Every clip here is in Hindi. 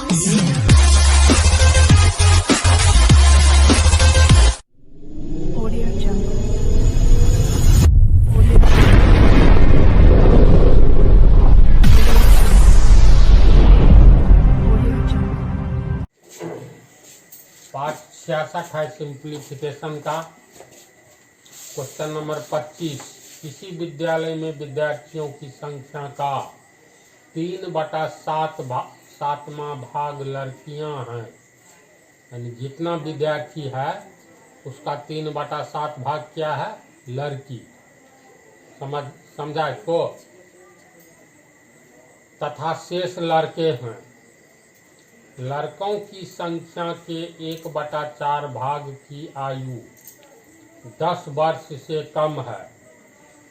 Audio Jungle. पाठ 66 है सिंप्लीफिकेशन का। क्वेश्चन नंबर 25, किसी विद्यालय में विद्यार्थियों की संख्या का 3/7वां भाग लड़कियां हैं। यानी जितना विद्यार्थी है उसका 3/7 भाग क्या है? लड़की। समझा इसको? तथा शेष लड़के हैं। लड़कों की संख्या के 1/4 भाग की आयु 10 वर्ष से कम है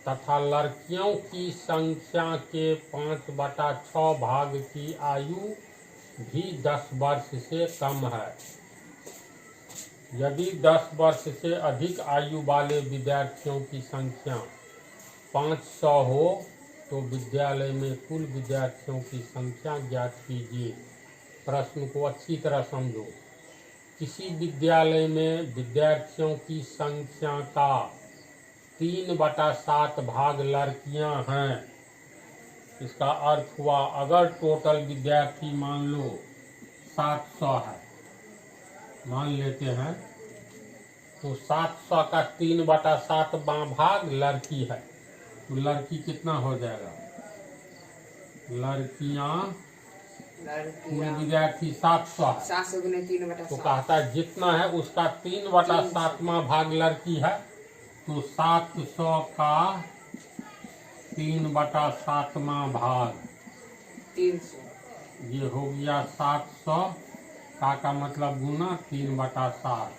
तथा लड़कियों की संख्या के 5/6 भाग की आयु भी 10 वर्ष से कम है। यदि 10 वर्ष से अधिक आयु वाले विद्यार्थियों की संख्या 500 हो तो विद्यालय में कुल विद्यार्थियों की संख्या ज्ञात कीजिए। प्रश्न को अच्छी तरह समझो। किसी विद्यालय में विद्यार्थियों की संख्या का 3/7 भाग लड़कियां हैं। इसका अर्थ हुआ अगर टोटल विद्यार्थी मान लो 700 है, मान लेते हैं, तो 700 का 3/7 भाग लड़की है, तो लड़की कितना हो जाएगा? लड़कियां कुल विद्यार्थी 700 है, 700 गुने 3/7 तो कहता है जितना है उसका 3/7वां भाग लड़की है, तो 700 का 3/7वां भाग 300। ये हो गया 700 का मतलब गुना 3/7,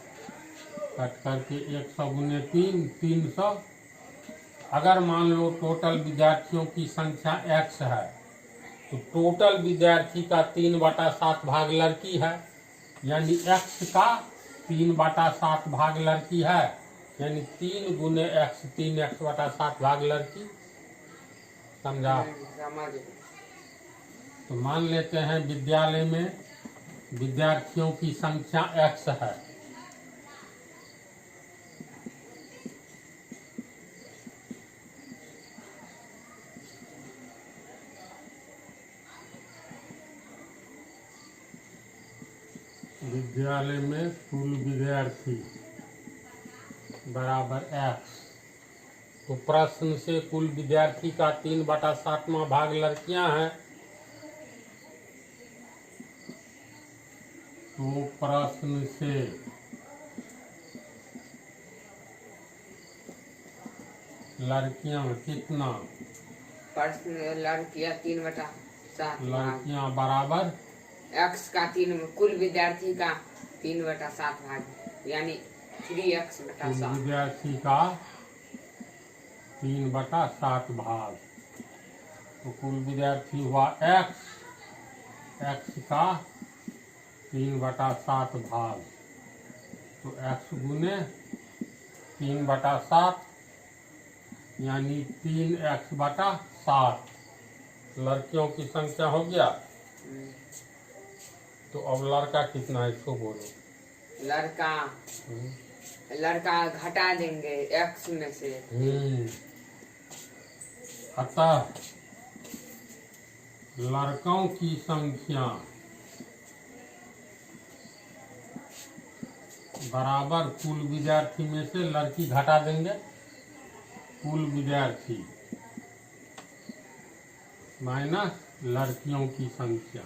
कट करके 100 गुने 300। अगर मान लो टोटल विद्यार्थियों की संख्या x है तो टोटल विद्यार्थी का 3/7 भाग लड़की है, यानी x का 3/7 भाग लड़की है, यानी 3 गुने x 3x/7 भाग लड़की। समझा? तो मान लेते हैं विद्यालय में विद्यार्थियों की संख्या x है। विद्यालय में कुल विद्यार्थी बराबर x। तो प्रश्न से कुल विद्यार्थी का 3/7वां भाग लड़कियां हैं, तो प्रश्न से लड़कियां कितना? लड़कियां 3/7 लड़कियां बराबर x का 3, कुल विद्यार्थी का 3/7 भाग, यानी 3x/7। कुल विद्यार्थी का 3/7 भाग, तो कुल विद्यार्थी हुआ x का 3/7 भाग, तो x गुने 3/7 यानी 3x/7 लड़कियों की संख्या हो गया। तो अब लड़का कितना है इसको बोलो। लड़का घटा देंगे x में से। अतः लड़कों की संख्या बराबर कुल विद्यार्थी में से लड़की घटा देंगे, कुल विद्यार्थी माइनस लड़कियों की संख्या।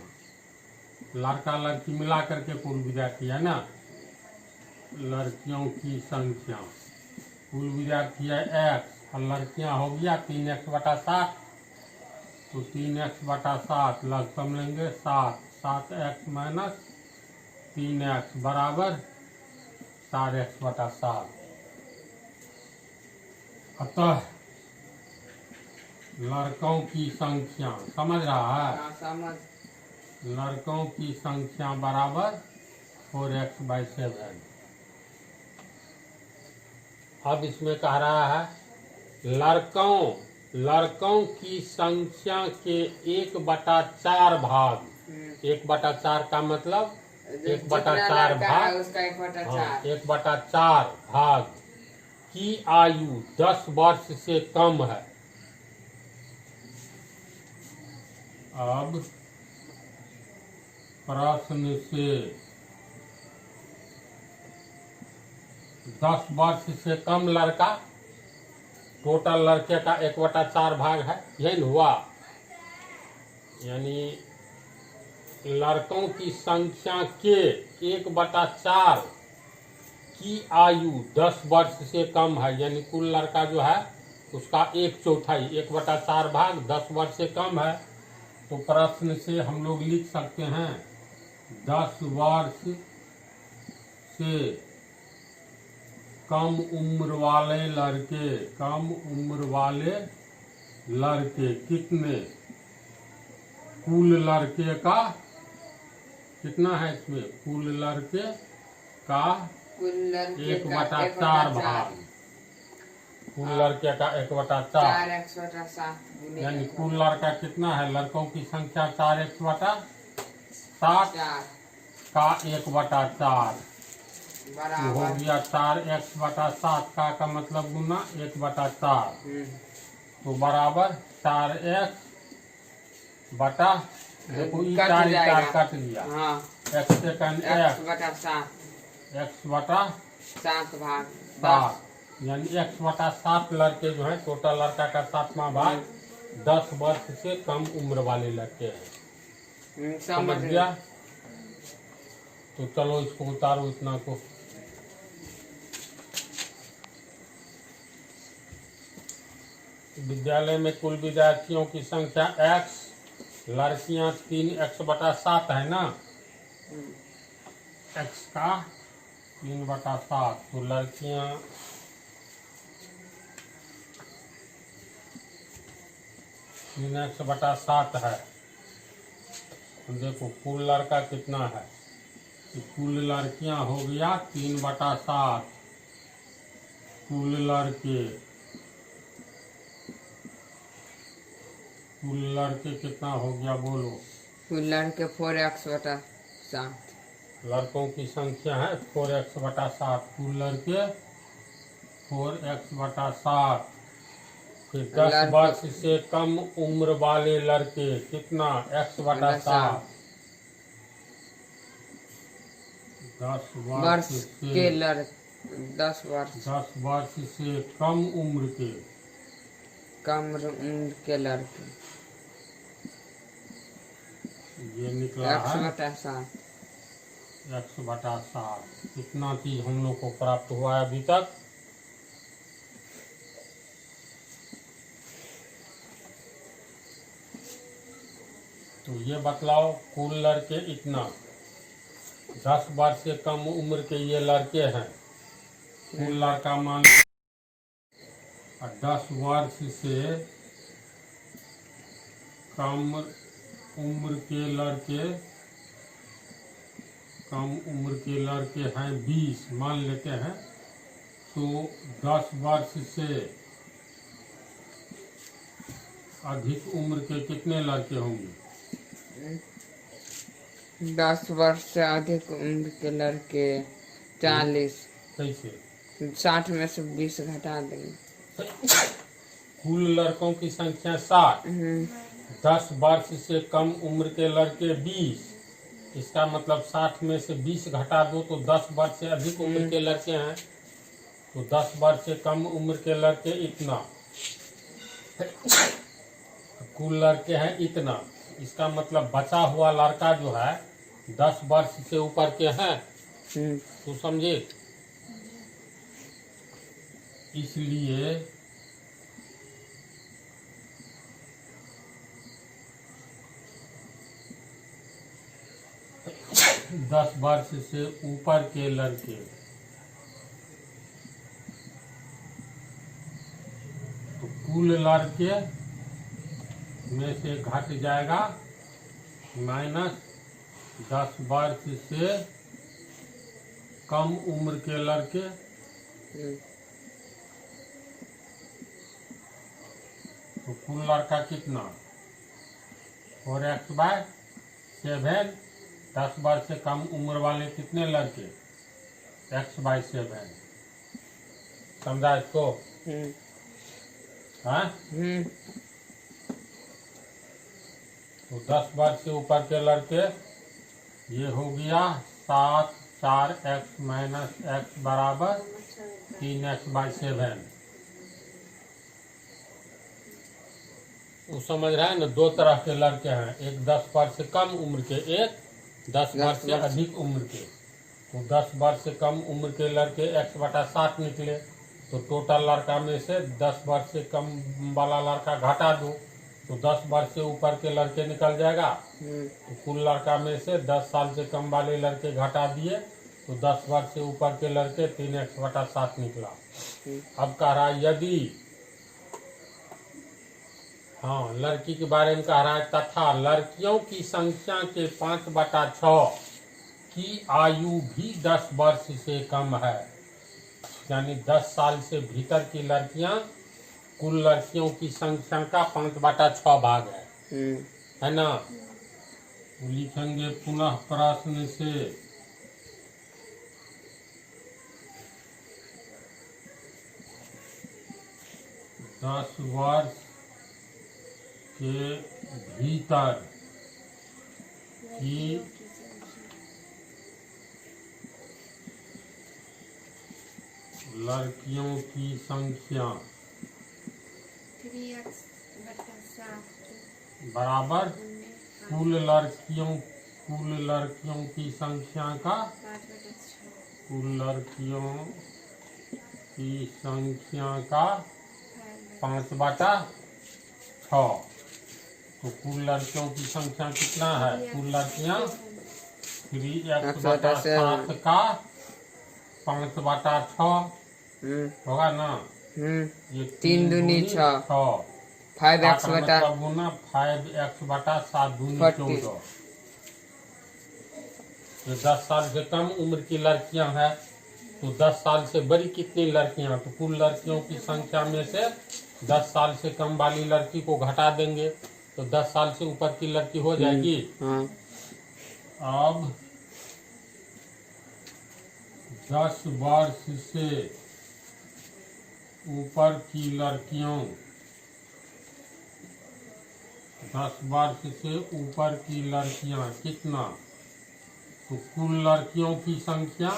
लड़का लड़की मिला करके कुल विद्यार्थी है ना। लड़कियों की संख्या, कुल विद्यार्थी है x और लड़कियां हो गया 3x/7, तो 3x/7 लघुत्तम लेंगे 7x माइनस 3x बराबर 4x/7। अतः लड़कों की संख्या, समझ रहा है? समझ। लड़कों की संख्या बराबर 4x/7। अब इसमें कह रहा है लड़कों की संख्या के 1/4 भाग 1/4 का मतलब जो 1/4 जितना लड़का है भाग, उसका 1/4। हाँ 1/4 भाग की आयु 10 वर्ष से कम है। अब प्रश्न से 10 वर्ष से कम लड़का, टोटल लड़के का 1/4 भाग है, यही न हुआ। यानी लड़कों की संख्या के 1/4 की आयु 10 वर्ष से कम है, यानी कुल लड़का जो है उसका 1/4, 1/4 भाग 10 वर्ष से कम है। तो प्रश्न से हम लोग लिख सकते हैं 10 वर्ष से कम उम्र वाले लड़के कितने, कुल लड़के का कितना है इसमें, कुल लड़के का कुल लड़के का 1/4 भाग, कुल लड़के का 1/4, 4x/7 यानी कुल लड़का कितना है, लड़कों की संख्या 4x/7 का 1/4 हो बराबर। गया 4x/7 का मतलब गुना 1/4, तो बराबर 4x बटा, देखो ये कट 4 जाएगा। कट गया, हाँ x सेकंड x/7 x/7 भाग 7, यानी 1/7 लड़के जो है, टोटल लड़का का 7वां भाग 10 वर्ष से कम उम्र वाले लड़के हैं। समझ गया। तो चलो इसको उतारो इतना को। विद्यालय में कुल विद्यार्थियों की संख्या x, लड़कियां 3x/7 है ना, x का 3/7, तो लड़कियां 3x/7 है। तो देखो कुल लड़का कितना है, तो कुल लड़कियां हो गया 3/7, कुल लड़के कितना हो गया बोलो, कुल लड़के 4x/7, लड़कों की संख्या है 4x/7, कुल लड़के 4x/7, फिर 10 वर्ष से कम उम्र वाले लड़के कितना, x/7, 10 वर्ष के से, लड़के 10 वर्ष से कम उम्र के, लड़के ये निकला है x/7। x/7। कितना चीज हम लोग को प्राप्त हुआ है अभी तक, तो ये बतलाओ कुल लड़के इतना, 10 वर्ष से कम उम्र के ये लड़के हैं, कुल लड़का मान, और 10 वर्ष से कम उम्र के लड़के हैं 20 मान लेते हैं। तो 10 वर्ष से अधिक उम्र के कितने लड़के होंगे, 10 वर्ष से अधिक उम्र के लड़के 40। कैसे, 60 में से 20 घटा देंगे। कुल लड़कों की संख्या 60, 10 वर्ष से कम उम्र के लड़के 20, इसका मतलब 60 में से 20 घटा दो तो 10 वर्ष से अधिक उम्र के लड़के हैं, तो 10 वर्ष से कम उम्र के लड़के इतना, कुल लड़के हैं इतना, इसका मतलब बचा हुआ लड़का जो है 10 वर्ष से ऊपर के हैं, तो समझे। इसलिए 10 वर्ष से ऊपर के लड़के, तो कुल लड़के में से घट जाएगा -10 वर्ष से कम उम्र के लड़के, तो कुल लड़का कितना 4x/7, 7, 10 वर्ष से कम उम्र वाले कितने लड़के, x/7। समझा इसको? हाँ, तो 10 वर्ष से ऊपर के लड़के, ये हो गया 7, 4x - x बराबर 3x/7। वो समझ रहा है ना, दो तरह के लड़के हैं, एक 10 वर्ष से कम उम्र के, एक 10 वर्ष से अधिक उम्र के। तो 10 वर्ष से कम उम्र के लड़के x/7 निकले, तो टोटल लड़का में से 10 वर्ष से कम वाला लड़का घटा दो, तो 10 वर्ष से ऊपर के लड़के निकल जाएगा। तो कुल लड़का में से 10 साल से कम वाले लड़के घटा दिए, तो 10 वर्ष से ऊपर के लड़के 3x/7 निकला। अब कह रहा है यदि, हाँ, लड़की के बारे में कह रहा है, तथा लड़कियों की संख्या के 5/6 की आयु भी 10 वर्ष से कम है, यानी 10 साल से भीतर की लड़कियां कुल लड़कियों की संख्या का 5/6 भाग है ना। लिखेंगे पुनः प्रश्न से, दस वर्ष के भीतर की लड़कियों की संख्या 3x/7 बराबर कुल लड़कियों की संख्या का, 5/6 कुल लड़कियों की संख्या का 5/6। तो कुल लड़कियों की संख्या कितना है, कुल लड़कियां 3x/7 का 5/6 होगा ना। ये 3 दूनी 6, 5x बटा गुना 5x/7 दूनी 14। ये 10 साल से कम उम्र की लड़कियां हैं, तो 10 साल से बड़ी कितनी लड़कियां, तो कुल लड़कियों की संख्या में से 10 साल से कम वाली लड़की को घटा देंगे, तो 10 साल से ऊपर की लड़की हो जाएगी। अब 10 वर्ष से ऊपर की लड़कियों, 10 वर्ष से ऊपर की लड़कियां कितना, तो कुल लड़कियों की संख्या,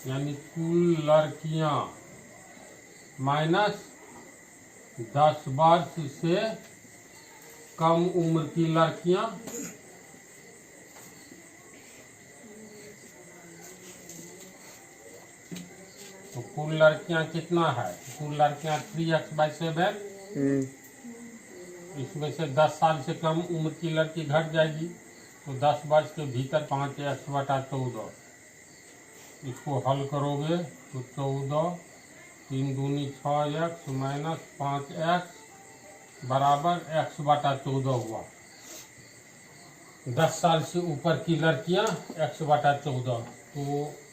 यानी कुल लड़कियां माइनस 10 वर्ष से कम उम्र की लड़कियां, तो कुल लड़कियां कितना है, कुल लड़कियां 3x/7। इसमें से 10 साल से कम उम्र की लड़की घट जाएगी, तो 10 वर्ष के भीतर 5x/14। इसको हल करोगे तो 14, 3 दूनी 6x - 5x बराबर x/14 हुआ। 10 साल से ऊपर की लड़कियां x/14। तो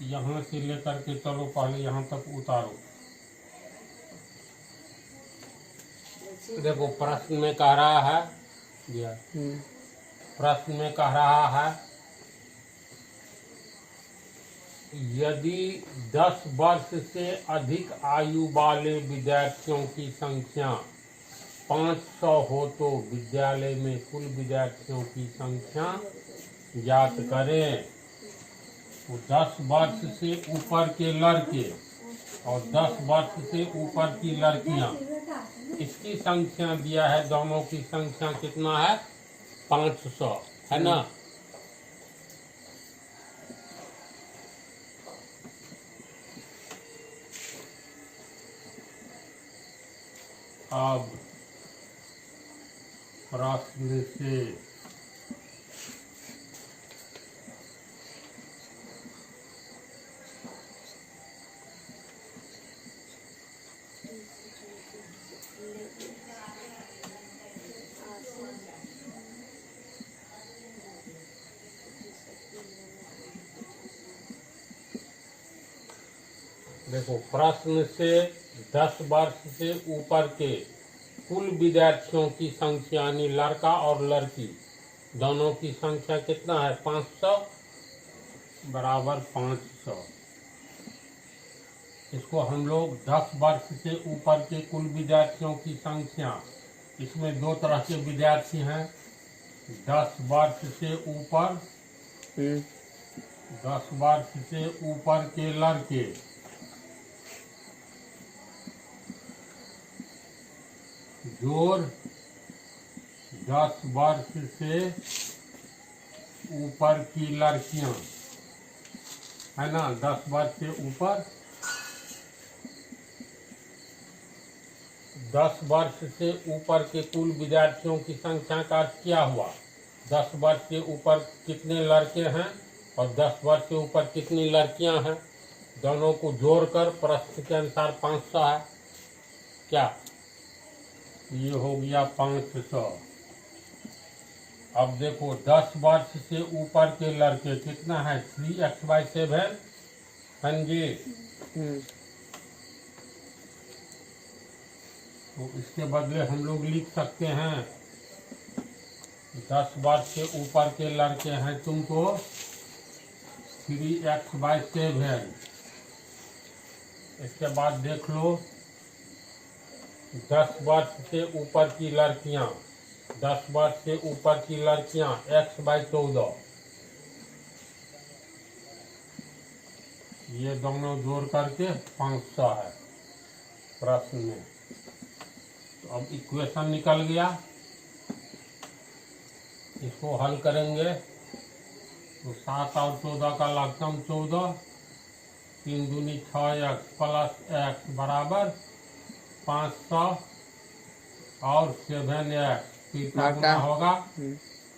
यहाँ से लेकर के चलो, पहले यहाँ तक उतारो। देखो प्रश्न में कह रहा है, प्रश्न में कह रहा है यदि 10 वर्ष से अधिक आयु वाले विद्यार्थियों की संख्या 500 हो तो विद्यालय में कुल विद्यार्थियों की संख्या ज्ञात करें। तो 10 वर्ष से ऊपर के लड़के और 10 वर्ष से ऊपर की लड़कियां, इसकी संख्या दिया है, दोनों की संख्या कितना है, 500 है ना। अब प्रश्न से देखो, प्रश्न से 10 वर्ष से ऊपर के कुल विद्यार्थियों की संख्या, यानी लड़का और लड़की दोनों की संख्या कितना है 500 बराबर 500। इसको हम लोग 10 वर्ष से ऊपर के कुल विद्यार्थियों की संख्या, इसमें दो तरह के विद्यार्थी हैं, 10 वर्ष से ऊपर 10 वर्ष से ऊपर के लड़के जोड़ 10 वर्ष से ऊपर की लड़कियां, है ना, 10 वर्ष से ऊपर 10 वर्ष से ऊपर के कुल विद्यार्थियों की संख्या का अर्थ क्या हुआ? 10 वर्ष से ऊपर कितने लड़के हैं और 10 वर्ष से ऊपर कितनी लड़कियां हैं, दोनों को जोड़कर प्रश्न के अनुसार 500 है। क्या ये हो गया 500। अब देखो 10 वर्ष से ऊपर के लड़के कितना है 3x/7 समझे। तो इसके बदले हम लोग लिख सकते हैं 10 वर्ष से ऊपर के लड़के हैं तुमको 3x/7। इसके बाद देख लो 10 वर्ष से ऊपर की लड़कियां, 10 वर्ष से ऊपर की लड़कियां x/14, ये दोनों जोड़ करके 500 है प्रश्न में। तो अब इक्वेशन निकल गया, इसको हल करेंगे तो 7 और 14 का लघुत्तम 14, 3 दूनी 6x प्लस x बराबर 500 और 7x, फिर क्या गुना होगा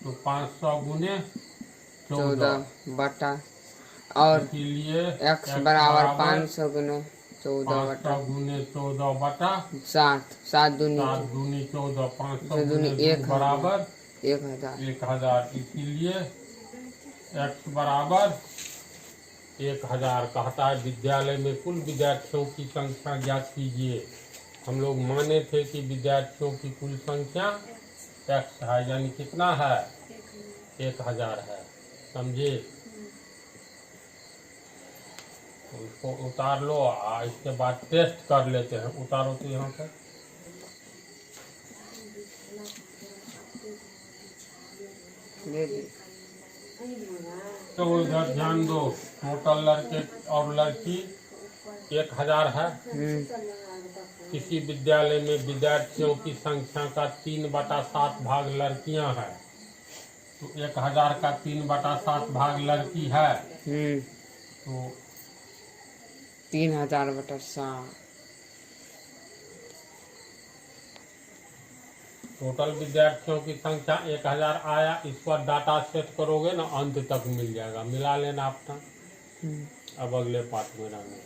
तो 500 गुने 14 बटा और इसीलिए x बराबर 500 गुने 14 बटा 500 गुने 14 बटा 7 दूनी 14, 500 दूनी गुने 1 बराबर 1000। इसीलिए x बराबर 1000 कहता है। विद्यालय में कुल विद्यार्थियों की संख्या ज्ञात कीजिए। हम लोग माने थे कि विद्यार्थियों की कुल संख्या x है, यानी कितना है 1000 है, समझे। तो इसको उतार लो, इसके बाद टेस्ट कर लेते हैं। उतारो तो यहाँ पर तो इधर ध्यान दो, टोटल लड़के और लड़की 1000 है। किसी विद्यालय में विद्यार्थियों की संख्या का 3/7 भाग लड़कियां हैं, तो 1000 का 3/7 भाग लड़की है, तो 3000/7। टोटल विद्यार्थियों की संख्या 1000 आया। इस पर डाटा सेट करोगे ना, अंत तक मिल जाएगा, मिला लेना अपना। अब अगले पाठ में रहना।